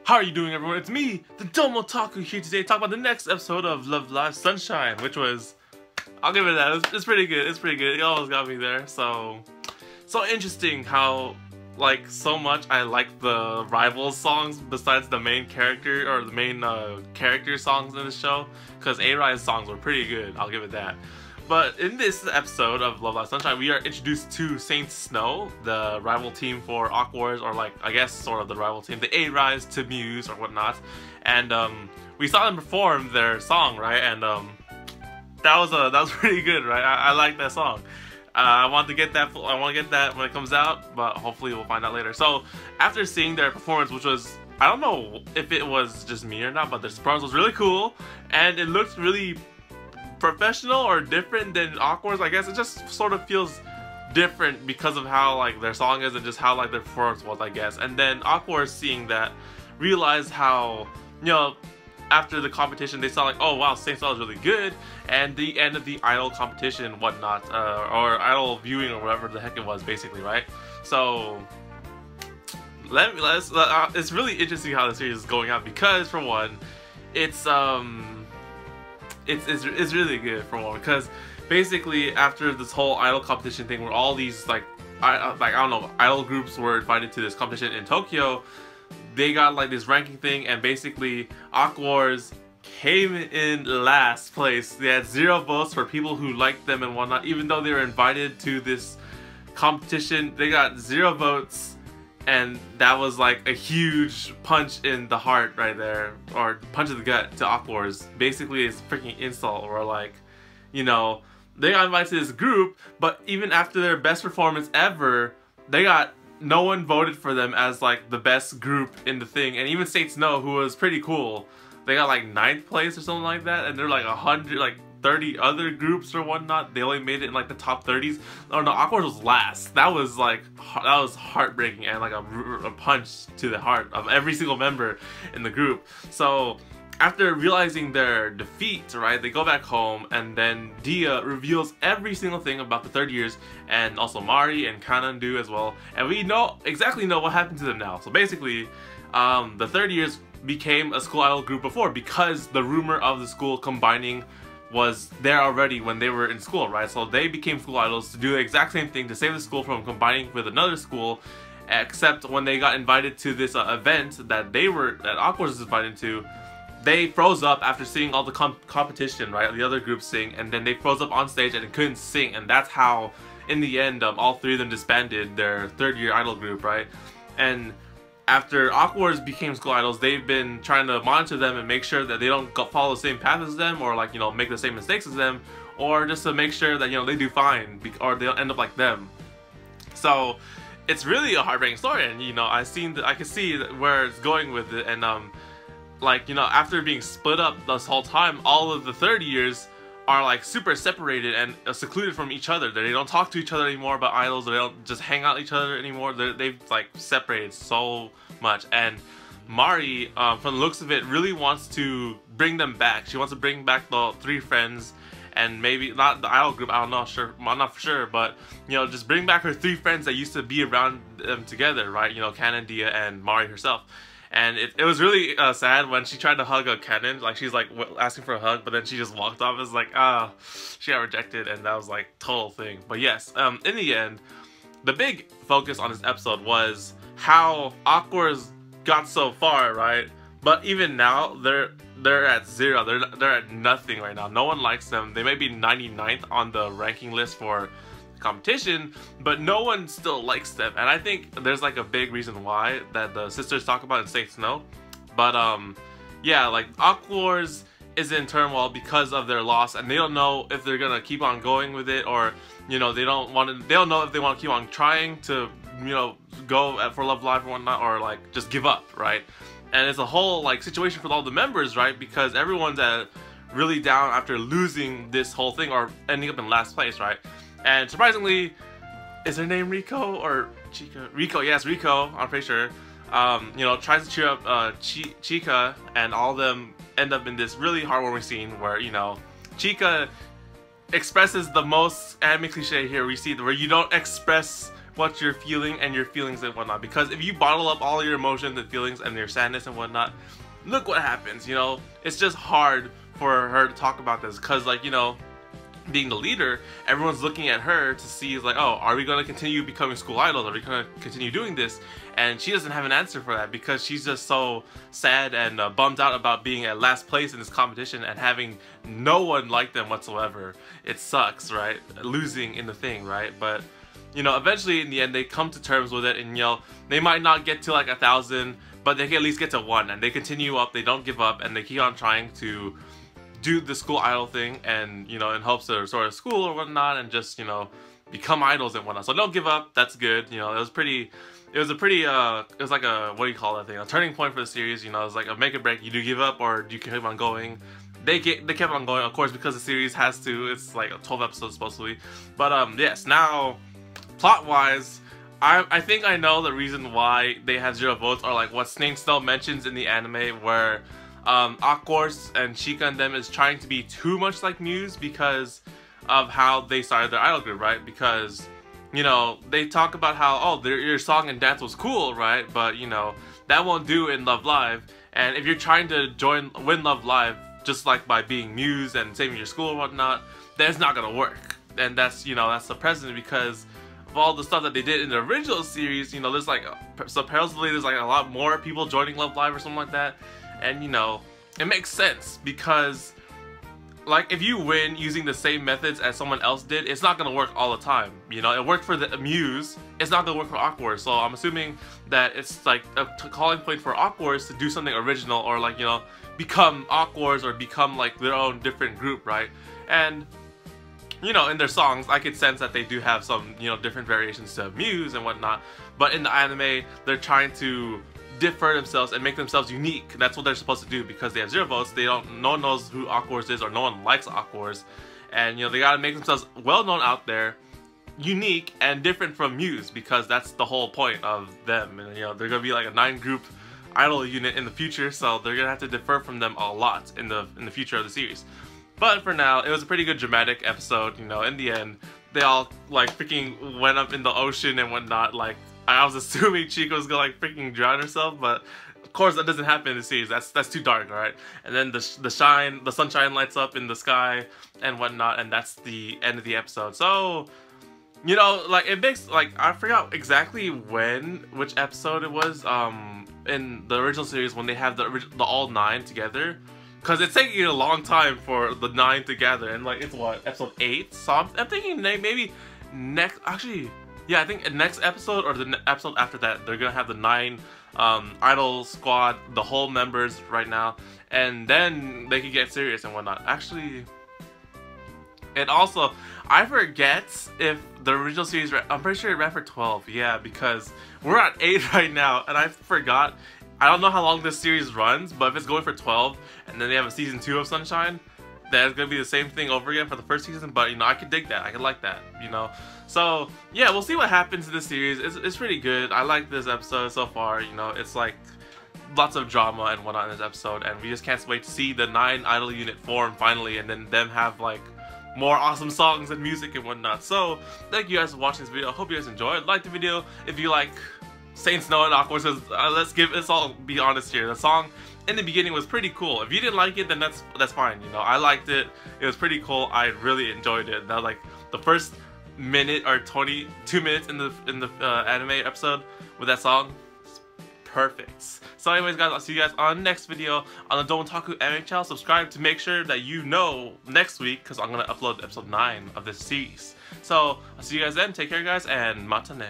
How are you doing, everyone? It's me, the Domo Taku, here today to talk about the next episode of Love Live Sunshine, which was, I'll give it that, it's pretty good, it's pretty good, it almost got me there. So interesting how, like, so much I like the rivals songs besides the main character, or the main character songs in the show, because A-Rise's songs were pretty good, I'll give it that. But in this episode of Love Live Sunshine, we are introduced to Saint Snow, the rival team for Awkwars, or like, I guess sort of the rival team, the A-Rise to Muse or whatnot. And we saw them perform their song, right? And that was pretty good, right? I like that song. I want to get that when it comes out, but hopefully we'll find out later. So after seeing their performance, which was, I don't know if it was just me or not, but their performance was really cool, and it looked really professional or different than Awkward's. I guess it just sort of feels different because of how like their song is and just how like their performance was, I guess. And then Awkward, seeing that, realized how, you know, after the competition they saw like, oh wow, Saint Snow is really good, and the end of the idol competition and whatnot, or idol viewing or whatever the heck it was, basically, right? So it's really interesting how the series is going out, because for one, it's really good for one, because basically after this whole idol competition thing where all these like I don't know, idol groups were invited to this competition in Tokyo, they got like this ranking thing, and basically Awkwars came in last place. They had 0 votes for people who liked them and whatnot. Even though they were invited to this competition, they got 0 votes. And that was like a huge punch in the heart right there, or punch in the gut to Awkwars. Basically, it's a freaking insult, or like, you know, they got invited to this group, but even after their best performance ever, no one voted for them as like the best group in the thing. And even Saint Snow, who was pretty cool, they got like 9th place or something like that, and they're like 30 other groups or whatnot, they only made it in like the top 30s. Oh no, Awkward was last. That was heartbreaking, and like a punch to the heart of every single member in the group. So after realizing their defeat, right, they go back home, and then Dia reveals every single thing about the third years, and also Mari and Kana do as well. And we exactly know what happened to them now. So basically, the third years became a school idol group before, because the rumor of the school combining was there already when they were in school, right? So they became school idols to do the exact same thing, to save the school from combining with another school, except when they got invited to this event that Awkward was invited to, they froze up after seeing all the competition, right? The other groups sing, and then they froze up on stage and couldn't sing, and that's how, in the end, all 3 of them disbanded their third-year idol group, right? And after Awkward became school idols, they've been trying to monitor them and make sure that they don't follow the same path as them, or like, you know, make the same mistakes as them, or just to make sure that, you know, they do fine, or they'll end up like them. So it's really a heartbreaking story, and you know, I can see where it's going with it. And like, you know, after being split up this whole time, all of the third years are like super separated and secluded from each other. They don't talk to each other anymore about idols, or they don't just hang out with each other anymore. They've like separated so much. And Mari, from the looks of it, really wants to bring them back. She wants to bring back the 3 friends, and maybe not the idol group, I'm not for sure, but you know, just bring back her 3 friends that used to be around them together, right? You know, Canon, Dia, and Mari herself. And it was really sad when she tried to hug a Canon. Like, she's like asking for a hug, but then she just walked off. It's like, she got rejected, and that was like total thing. But yes, in the end, the big focus on this episode was how Awkward got so far, right? But even now, they're at 0. They're at nothing right now. No one likes them. They may be 99th on the ranking list for competition, but no one still likes them. And I think there's like a big reason why that the sisters talk about in Saint Snow. But yeah, like Awkward is in turmoil because of their loss, and they don't know if they're gonna keep on going with it, or you know, they don't know if they want to keep on trying to, you know, go for Love Live or whatnot, or like just give up, right? And it's a whole like situation for all the members, right? Because everyone's really down after losing this whole thing, or ending up in last place, right? And surprisingly, is her name Rico or Chica? Rico, yes, Rico, I'm pretty sure. You know, tries to cheer up Chica, and all of them end up in this really heartwarming scene where, you know, Chica expresses the most anime cliche here we see, where you don't express what you're feeling and your feelings and whatnot. Because if you bottle up all your emotions and feelings and your sadness and whatnot, look what happens, you know? It's just hard for her to talk about this, because, like, you know, being the leader, everyone's looking at her to see, like, oh, are we going to continue becoming school idols? Are we going to continue doing this? And she doesn't have an answer for that, because she's just so sad and bummed out about being at last place in this competition and having no one like them whatsoever. It sucks, right? Losing in the thing, right? But, you know, eventually in the end they come to terms with it, and, you know, they might not get to like 1,000, but they can at least get to 1, and they continue up, they don't give up, and they keep on trying to do the school idol thing, and, you know, in hopes to sort of school or whatnot, and just, you know, become idols and whatnot. So don't give up. That's good. You know, it was a pretty, it was like a, what do you call that thing? A turning point for the series. You know, it was like a make or break. You do give up or do you keep on going? They kept on going, of course, because the series has to. It's like 12 episodes supposedly. But yes, now plot wise, I think I know the reason why they had 0 votes, or like what Snake Snow mentions in the anime, where Aquos and Chika and them is trying to be too much like Muse because of how they started their idol group, right? Because, you know, they talk about how, oh, your song and dance was cool, right? But, you know, that won't do in Love Live. And if you're trying to win Love Live just like by being Muse and saving your school or whatnot, then it's not gonna work. And that's, you know, that's the precedent, because of all the stuff that they did in the original series. You know, there's like, supposedly there's like a lot more people joining Love Live or something like that. And, you know, it makes sense, because, like, if you win using the same methods as someone else did, it's not gonna work all the time. You know, it worked for the Muse, it's not gonna work for Awkward. So I'm assuming that it's like a calling point for Awkwards to do something original, or like, you know, become Awkwards or become like their own different group, right? And, you know, in their songs, I could sense that they do have some, you know, different variations to Muse and whatnot. But in the anime, they're trying to differ themselves and make themselves unique. That's what they're supposed to do, because they have 0 votes. No one knows who Awkwards is, or no one likes Awkwards. And, you know, they gotta make themselves well known out there, unique and different from Muse, because that's the whole point of them. And, you know, they're gonna be like a 9-group idol unit in the future, so they're gonna have to differ from them a lot in the future of the series. But for now, it was a pretty good dramatic episode. You know, in the end, they all like freaking went up in the ocean and whatnot. Like, I was assuming Chico was gonna like freaking drown herself, but of course that doesn't happen in the series. That's too dark, alright? And then the sunshine lights up in the sky and whatnot, and that's the end of the episode. So, you know, like, it makes, like, I forgot exactly which episode it was in the original series, when they have the all 9 together, because it's taking a long time for the 9 to gather, and like, it's what, episode 8? So I'm thinking maybe next, actually, yeah, I think next episode or the episode after that, they're gonna have the 9 idol squad, the whole members right now, and then they can get serious and whatnot. Actually, and also, I forget if the original series, I'm pretty sure it ran for 12, yeah, because we're at 8 right now, and I forgot. I don't know how long this series runs, but if it's going for 12, and then they have a season 2 of Sunshine, then it's gonna be the same thing over again for the first season. But, you know, I could dig that, I could like that, you know. So yeah, we'll see what happens in this series. It's pretty good. I like this episode so far. You know, it's like lots of drama and whatnot in this episode, and we just can't wait to see the 9 idol unit form finally, and then them have like more awesome songs and music and whatnot. So thank you guys for watching this video. I hope you guys enjoyed. Like the video if you like Saint Snow and Awkward, because let's all be honest here. The song in the beginning was pretty cool. If you didn't like it, then that's fine. You know, I liked it. It was pretty cool. I really enjoyed it. That, like, the first minute or 22 minutes in the anime episode with that song, it's perfect. So anyways, guys, I'll see you guys on the next video on the Domotaku Anime channel. Subscribe to make sure that you know next week, because I'm gonna upload episode 9 of this series. So I'll see you guys then. Take care, guys, and matane.